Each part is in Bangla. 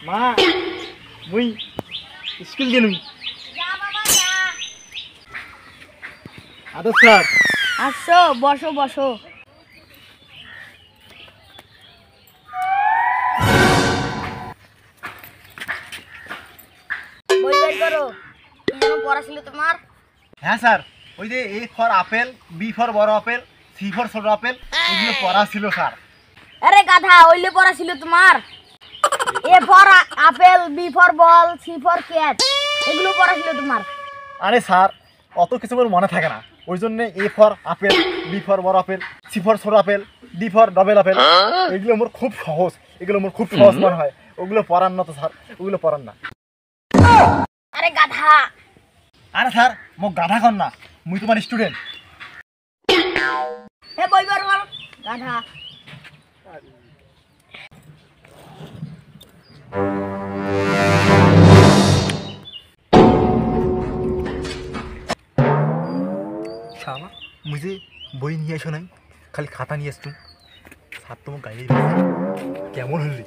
মা মুই স্কুল গেলুম। আদর স্যার। আসো বসো বসো। বই বের করো। কেন পড়া ছিল তোমার? হ্যাঁ স্যার, ওই যে A for apple, B for বড় আপেল, সি ফর ছোট আপেল, এগুলো পড়া ছিল স্যার। আরে গাধা, ওইলে পড়া ছিল তোমার? A for apple, B for ball, C for cat, এগুলো পড়া ছিল তোমার? আরে স্যার, অত কিছু আমার মনে থাকে না, ওই জন্য A for apple, B for বড় আপেল, সি ফর ছোট apple, D for double apple, এগুলো আমার খুব সহজ, এগুলো আমার খুব সহজ মনে হয়। ওগুলো পড়ান না তো স্যার, ওগুলো পড়ান না। আরে গাধা। আরে স্যার, মোক গাধা কর না, মুই তোমার স্টুডেন্ট। হে বই বের কর গাধা। শালা, মুই যে বই নিয়ে আসো নাই, খালি খাতা নিয়ে আসতুম। স্যার তোমার গাড়ি কেমন হলি?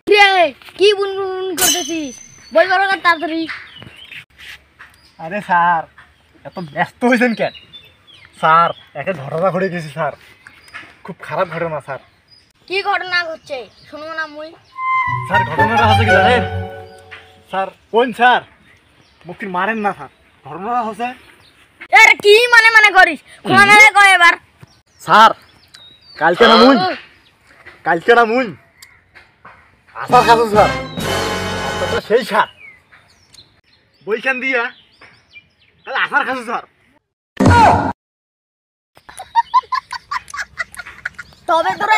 রে কি বুনবুন করতেছিস? বই বের কর তাড়াতাড়ি। আরে স্যার, এত ব্যস্ত হয়েছেন কেন? স্যার, একটা ঘটনা ঘটে গেছে স্যার, খুব খারাপ ঘটনা স্যার। কি ঘটনা ঘটছে শুনবো না মুই? স্যার, ঘটনাটা হচ্ছে কি জানেন? স্যার কোন স্যার, মুক্তি মারেন না স্যার। ঘটনাটা হচ্ছে আরে কি মানে মানে করিস? খোলা মেলে কয় এবার। স্যার, কালকে না মুই আসার খাসুন স্যার, আপনারটা সেই স্যার বইখান দিয়া তাহলে আসার খাসু স্যার। তবে তোরা